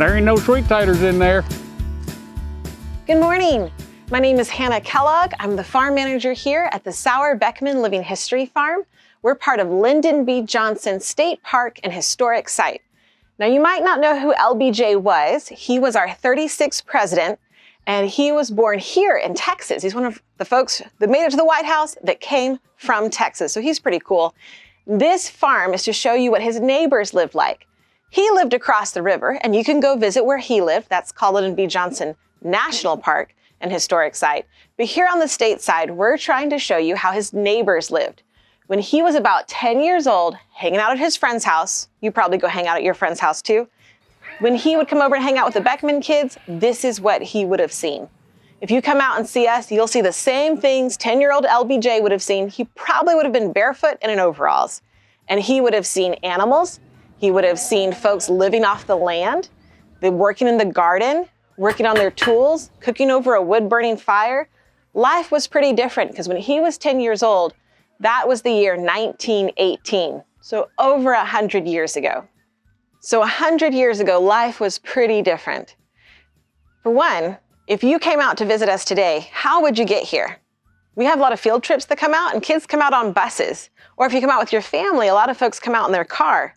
There ain't no sweet taters in there. Good morning. My name is Hannah Kellogg. I'm the farm manager here at the Sauer-Beckmann Living History Farm. We're part of Lyndon B. Johnson State Park and Historic Site. Now, you might not know who LBJ was. He was our 36th president, and he was born here in Texas. He's one of the folks that made it to the White House that came from Texas, so he's pretty cool. This farm is to show you what his neighbors lived like. He lived across the river, and you can go visit where he lived. That's called Lyndon B. Johnson National Park and Historic Site. But here on the state side, we're trying to show you how his neighbors lived. When he was about 10 years old, hanging out at his friend's house, you probably go hang out at your friend's house too. When he would come over and hang out with the Beckman kids, this is what he would have seen. If you come out and see us, you'll see the same things 10-year-old LBJ would have seen. He probably would have been barefoot and in overalls. And he would have seen animals. He would have seen folks living off the land, working in the garden, working on their tools, cooking over a wood-burning fire. Life was pretty different because when he was 10 years old, that was the year 1918, so over 100 years ago. So 100 years ago, life was pretty different. For one, if you came out to visit us today, how would you get here? We have a lot of field trips that come out, and kids come out on buses. Or if you come out with your family, a lot of folks come out in their car.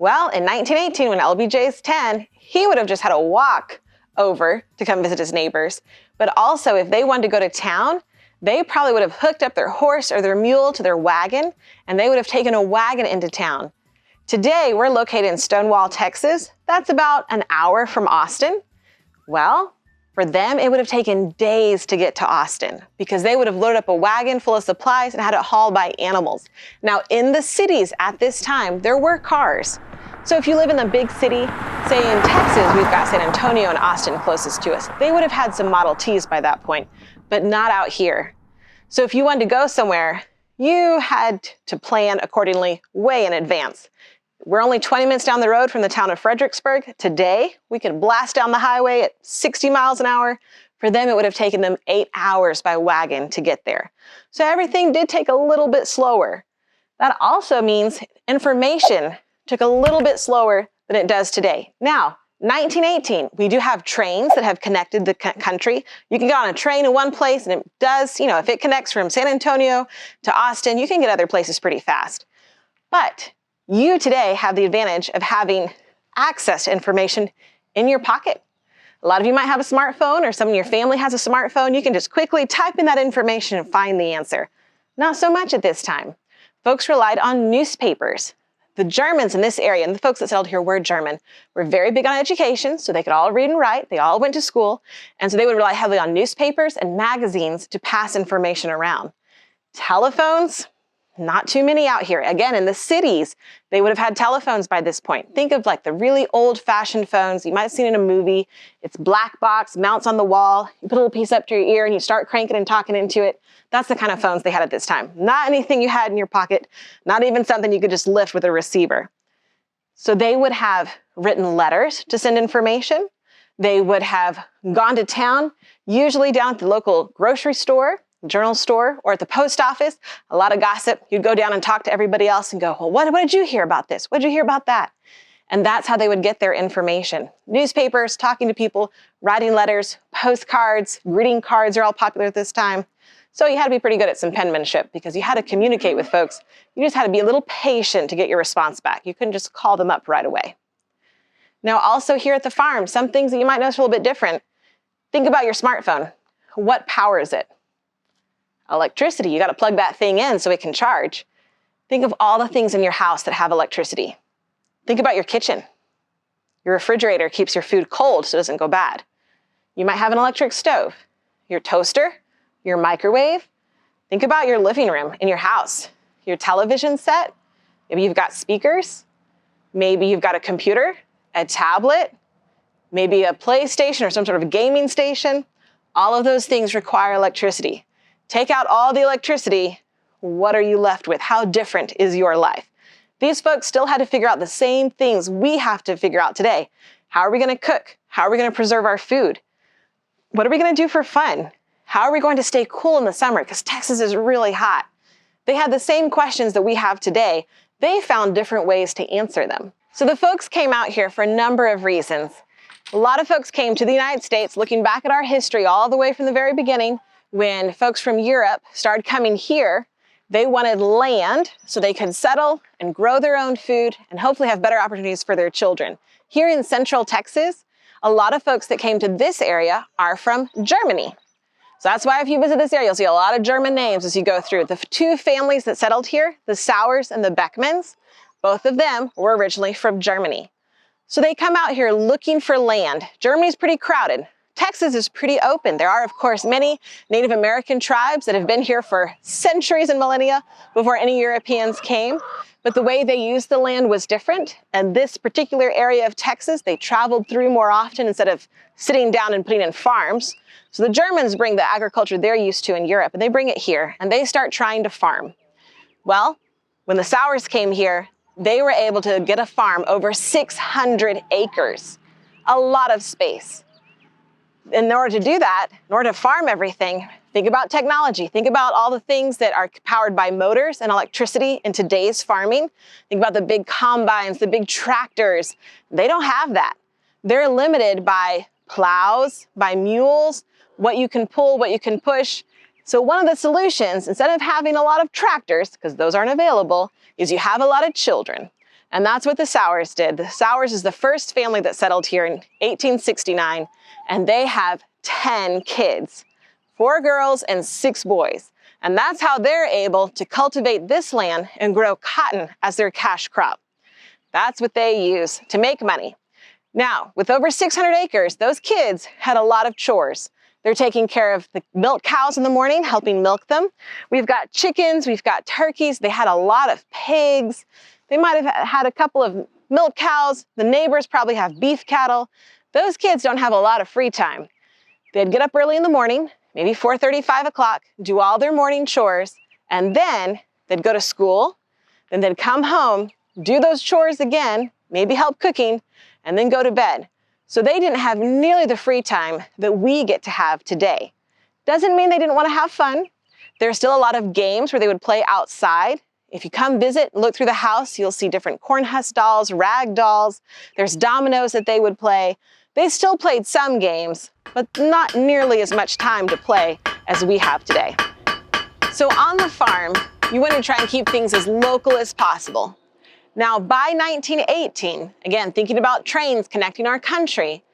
Well, in 1918, when LBJ's 10, he would have just had to walk over to come visit his neighbors. But also, if they wanted to go to town, they probably would have hooked up their horse or their mule to their wagon, and they would have taken a wagon into town. Today, we're located in Stonewall, Texas. That's about an hour from Austin. Well, for them, it would have taken days to get to Austin because they would have loaded up a wagon full of supplies and had it hauled by animals. Now, in the cities at this time, there were cars. So if you live in the big city, say in Texas, we've got San Antonio and Austin closest to us. They would have had some Model Ts by that point, but not out here. So if you wanted to go somewhere, you had to plan accordingly way in advance. We're only 20 minutes down the road from the town of Fredericksburg. Today, we could blast down the highway at 60 miles an hour. For them, it would have taken them 8 hours by wagon to get there. So everything did take a little bit slower. That also means information took a little bit slower than it does today. Now, 1918, we do have trains that have connected the country. You can get on a train in one place and it does, if it connects from San Antonio to Austin, you can get other places pretty fast. But you today have the advantage of having access to information in your pocket. A lot of you might have a smartphone, or someone in your family has a smartphone. You can just quickly type in that information and find the answer. Not so much at this time. Folks relied on newspapers. The Germans in this area, and the folks that settled here were German, were very big on education, so they could all read and write. They all went to school, and so they would rely heavily on newspapers and magazines to pass information around. Telephones, not too many out here. Again, in the cities, they would have had telephones by this point. Think of like the really old-fashioned phones you might have seen in a movie. It's black box, mounts on the wall. You put a little piece up to your ear and you start cranking and talking into it. That's the kind of phones they had at this time. Not anything you had in your pocket, not even something you could just lift with a receiver. So they would have written letters to send information. They would have gone to town, usually down at the local grocery store, journal store, or at the post office. A lot of gossip. You'd go down and talk to everybody else and go, well, what did you hear about this? What did you hear about that? And that's how they would get their information. Newspapers, talking to people, writing letters, postcards, greeting cards are all popular at this time. So you had to be pretty good at some penmanship because you had to communicate with folks. You just had to be a little patient to get your response back. You couldn't just call them up right away. Now, also here at the farm, some things that you might notice are a little bit different. Think about your smartphone. What powers it? Electricity. You got to plug that thing in so it can charge. Think of all the things in your house that have electricity. Think about your kitchen. Your refrigerator keeps your food cold so it doesn't go bad. You might have an electric stove. Your toaster, your microwave. Think about your living room in your house. Your television set. Maybe you've got speakers. Maybe you've got a computer, a tablet, maybe a PlayStation or some sort of gaming station. All of those things require electricity. Take out all the electricity, what are you left with? How different is your life? These folks still had to figure out the same things we have to figure out today. How are we going to cook? How are we going to preserve our food? What are we going to do for fun? How are we going to stay cool in the summer? Because Texas is really hot. They had the same questions that we have today. They found different ways to answer them. So the folks came out here for a number of reasons. A lot of folks came to the United States, looking back at our history all the way from the very beginning, when folks from Europe started coming here. They wanted land so they could settle and grow their own food and hopefully have better opportunities for their children. Here in Central Texas, a lot of folks that came to this area are from Germany. So that's why if you visit this area, you'll see a lot of German names as you go through. The two families that settled here, the Sauers and the Beckmans, both of them were originally from Germany. So they come out here looking for land. Germany's pretty crowded. Texas is pretty open. There are, of course, many Native American tribes that have been here for centuries and millennia before any Europeans came. But the way they used the land was different. And this particular area of Texas, they traveled through more often instead of sitting down and putting in farms. So the Germans bring the agriculture they're used to in Europe, and they bring it here, and they start trying to farm. Well, when the Sauers came here, they were able to get a farm over 600 acres, a lot of space. In order to do that, in order to farm everything, think about technology. Think about all the things that are powered by motors and electricity in today's farming. Think about the big combines, the big tractors. They don't have that. They're limited by plows, by mules, what you can pull, what you can push. So one of the solutions, instead of having a lot of tractors, because those aren't available, is you have a lot of children. And that's what the Sauers did. The Sauers is the first family that settled here in 1869, and they have 10 kids, 4 girls and 6 boys. And that's how they're able to cultivate this land and grow cotton as their cash crop. That's what they use to make money. Now, with over 600 acres, those kids had a lot of chores. They're taking care of the milk cows in the morning, helping milk them. We've got chickens, we've got turkeys. They had a lot of pigs. They might have had a couple of milk cows. The neighbors probably have beef cattle. Those kids don't have a lot of free time. They'd get up early in the morning, maybe 4:30, 5 o'clock, do all their morning chores, and then they'd go to school, then they'd come home, do those chores again, maybe help cooking, and then go to bed. So they didn't have nearly the free time that we get to have today. Doesn't mean they didn't want to have fun. There's still a lot of games where they would play outside. If you come visit and look through the house, you'll see different corn husk dolls, rag dolls. There's dominoes that they would play. They still played some games, but not nearly as much time to play as we have today. So on the farm, you want to try and keep things as local as possible. Now, by 1918, again, thinking about trains connecting our country,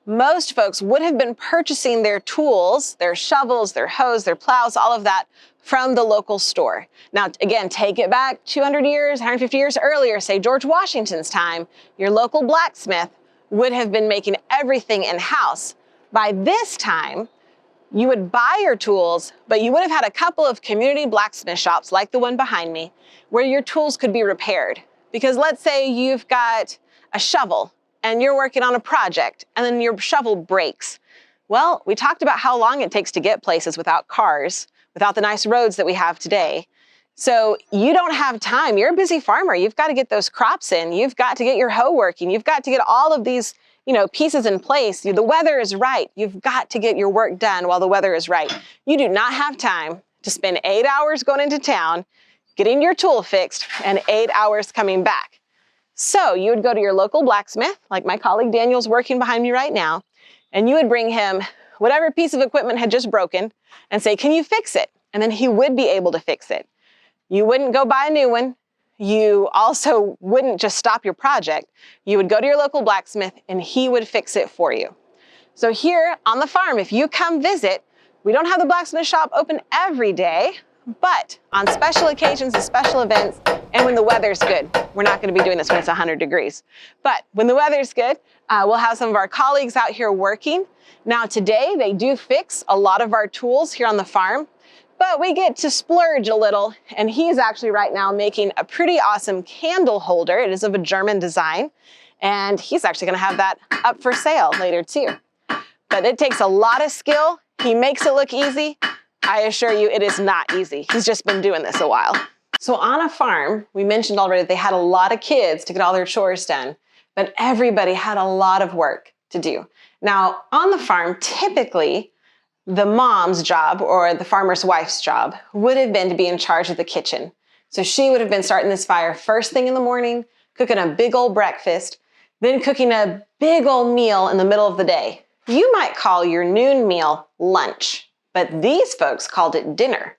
most folks would have been purchasing their tools, their shovels, their hoes, their plows, all of that from the local store. Now, again, take it back 200 years, 150 years earlier, say George Washington's time, your local blacksmith would have been making everything in-house. By this time, you would buy your tools, but you would have had a couple of community blacksmith shops like the one behind me, where your tools could be repaired. Because let's say you've got a shovel and you're working on a project and then your shovel breaks. Well, we talked about how long it takes to get places without cars, without the nice roads that we have today. So you don't have time. You're a busy farmer. You've got to get those crops in. You've got to get your hoe working. You've got to get all of these, pieces in place. The weather is right. You've got to get your work done while the weather is right. You do not have time to spend 8 hours going into town, getting your tool fixed, and 8 hours coming back. So you would go to your local blacksmith, like my colleague Daniel's working behind me right now, and you would bring him whatever piece of equipment had just broken and say, "Can you fix it?" And then he would be able to fix it. You wouldn't go buy a new one. You also wouldn't just stop your project. You would go to your local blacksmith and he would fix it for you. So here on the farm, if you come visit, we don't have the blacksmith shop open every day, but on special occasions and special events, and when the weather's good. We're not going to be doing this when it's 100 degrees. But when the weather's good, we'll have some of our colleagues out here working. Now today, they do fix a lot of our tools here on the farm, but we get to splurge a little, and he's actually right now making a pretty awesome candle holder. It is of a German design, and he's actually going to have that up for sale later too. But it takes a lot of skill. He makes it look easy. I assure you it is not easy. He's just been doing this a while. So on a farm, we mentioned already that they had a lot of kids to get all their chores done, but everybody had a lot of work to do. Now on the farm, typically the mom's job or the farmer's wife's job would have been to be in charge of the kitchen. So she would have been starting this fire first thing in the morning, cooking a big old breakfast, then cooking a big old meal in the middle of the day. You might call your noon meal lunch, but these folks called it dinner.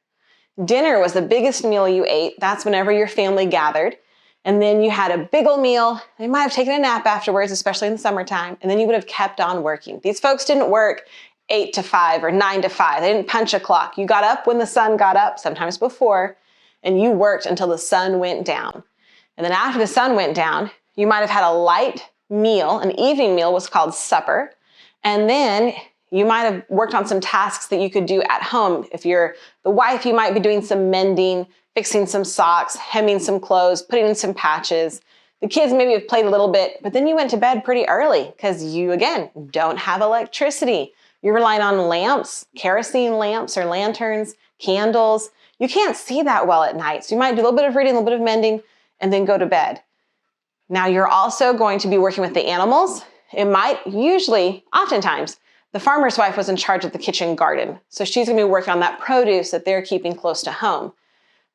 Dinner was the biggest meal you ate. That's whenever your family gathered. And then you had a big old meal. They might have taken a nap afterwards, especially in the summertime, and then you would have kept on working. These folks didn't work 8 to 5 or 9 to 5. They didn't punch a clock. You got up when the sun got up, sometimes before, and you worked until the sun went down. And then after the sun went down, you might have had a light meal. An evening meal was called supper. And then you might have worked on some tasks that you could do at home. If you're the wife, you might be doing some mending, fixing some socks, hemming some clothes, putting in some patches. The kids maybe have played a little bit, but then you went to bed pretty early because you, again, don't have electricity. You're relying on lamps, kerosene lamps or lanterns, candles. You can't see that well at night. So you might do a little bit of reading, a little bit of mending, and then go to bed. Now you're also going to be working with the animals. It might oftentimes, the farmer's wife was in charge of the kitchen garden. So she's gonna be working on that produce that they're keeping close to home.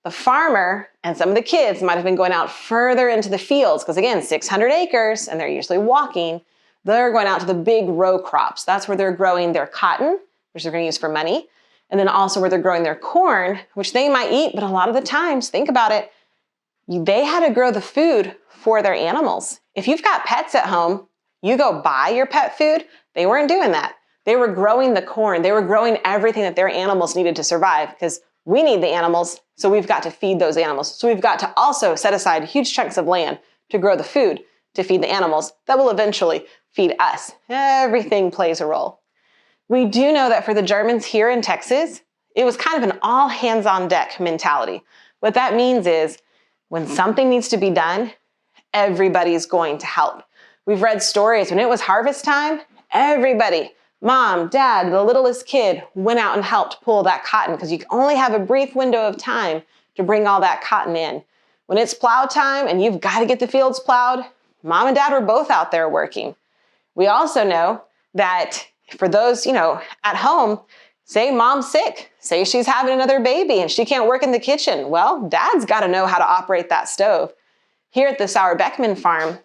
The farmer and some of the kids might have been going out further into the fields because again, 600 acres and they're usually walking. They're going out to the big row crops. That's where they're growing their cotton, which they're gonna use for money. And then also where they're growing their corn, which they might eat, but a lot of the times, think about it, they had to grow the food for their animals. If you've got pets at home, you go buy your pet food. They weren't doing that. They were growing the corn. They were growing everything that their animals needed to survive because we need the animals, so we've got to feed those animals. So we've got to also set aside huge chunks of land to grow the food to feed the animals that will eventually feed us. Everything plays a role. We do know that for the Germans here in Texas, it was kind of an all hands on deck mentality. What that means is when something needs to be done, everybody's going to help. We've read stories when it was harvest time, everybody, mom, dad, the littlest kid went out and helped pull that cotton because you only have a brief window of time to bring all that cotton in. When it's plow time and you've got to get the fields plowed, mom and dad were both out there working. We also know that for those, at home, say mom's sick, say she's having another baby and she can't work in the kitchen. Well, dad's got to know how to operate that stove. Here at the Sauer-Beckmann Farm,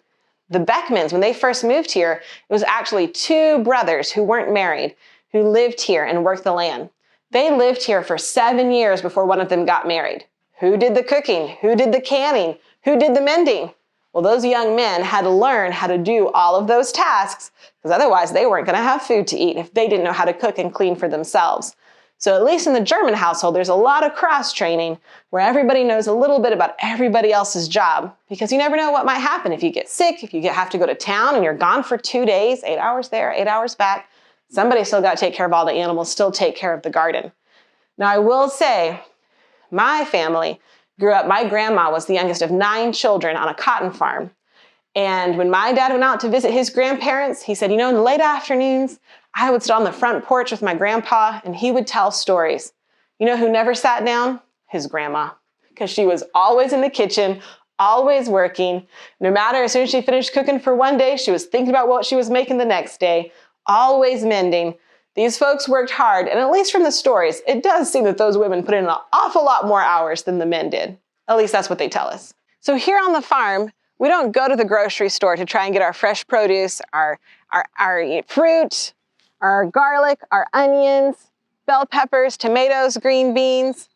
the Beckmans, when they first moved here, it was actually 2 brothers who weren't married who lived here and worked the land. They lived here for 7 years before one of them got married. Who did the cooking? Who did the canning? Who did the mending? Well, those young men had to learn how to do all of those tasks because otherwise they weren't going to have food to eat if they didn't know how to cook and clean for themselves. So at least in the German household, there's a lot of cross-training where everybody knows a little bit about everybody else's job because you never know what might happen. If you get sick, if you have to go to town and you're gone for 2 days, 8 hours there, 8 hours back, somebody still got to take care of all the animals, still take care of the garden. Now I will say, my family grew up, my grandma was the youngest of 9 children on a cotton farm. And when my dad went out to visit his grandparents, he said, in the late afternoons, I would sit on the front porch with my grandpa and he would tell stories. You know who never sat down? His grandma, because she was always in the kitchen, always working. No matter, as soon as she finished cooking for one day, she was thinking about what she was making the next day, always mending. These folks worked hard, and at least from the stories, it does seem that those women put in an awful lot more hours than the men did. At least that's what they tell us. So here on the farm, we don't go to the grocery store to try and get our fresh produce, our fruit, our garlic, our onions, bell peppers, tomatoes, green beans.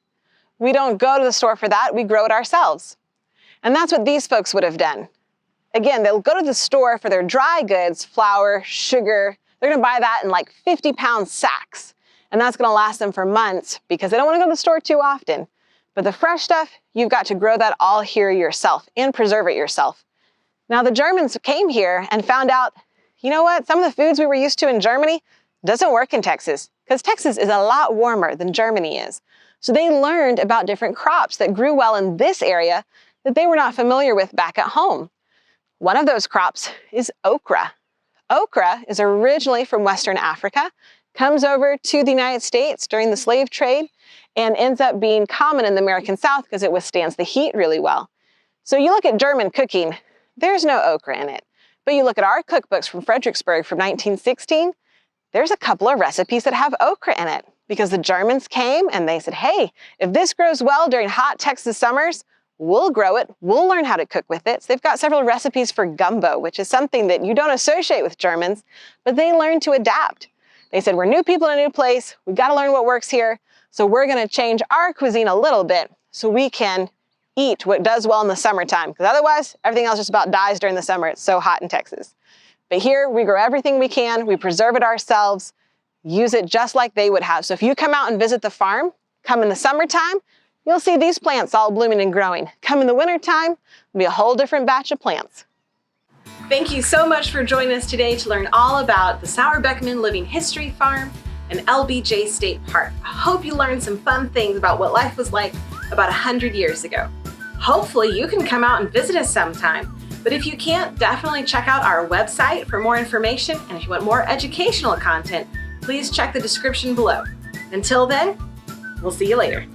We don't go to the store for that, we grow it ourselves. And that's what these folks would have done. Again, they'll go to the store for their dry goods, flour, sugar. They're gonna buy that in like 50-pound sacks. And that's gonna last them for months because they don't wanna go to the store too often. But the fresh stuff, you've got to grow that all here yourself and preserve it yourself. Now the Germans came here and found out, you know what, some of the foods we were used to in Germany doesn't work in Texas because Texas is a lot warmer than Germany is. So they learned about different crops that grew well in this area that they were not familiar with back at home. One of those crops is okra. Okra is originally from Western Africa, comes over to the United States during the slave trade, and ends up being common in the American South because it withstands the heat really well. So you look at German cooking, there's no okra in it. But you look at our cookbooks from Fredericksburg from 1916, there's a couple of recipes that have okra in it because the Germans came and they said, hey, if this grows well during hot Texas summers, We'll grow it, we'll learn how to cook with it. So they've got several recipes for gumbo, which is something that you don't associate with Germans, but they learned to adapt. They said, we're new people in a new place, we've got to learn what works here, so we're gonna change our cuisine a little bit so we can eat what does well in the summertime, because otherwise, everything else just about dies during the summer. It's so hot in Texas. But here, we grow everything we can, we preserve it ourselves, use it just like they would have. So if you come out and visit the farm, come in the summertime, you'll see these plants all blooming and growing. Come in the wintertime, it'll be a whole different batch of plants. Thank you so much for joining us today to learn all about the Sauer-Beckmann Living History Farm and LBJ State Park. I hope you learned some fun things about what life was like about 100 years ago. Hopefully you can come out and visit us sometime. But if you can't, definitely check out our website for more information. And if you want more educational content, please check the description below. Until then, we'll see you later.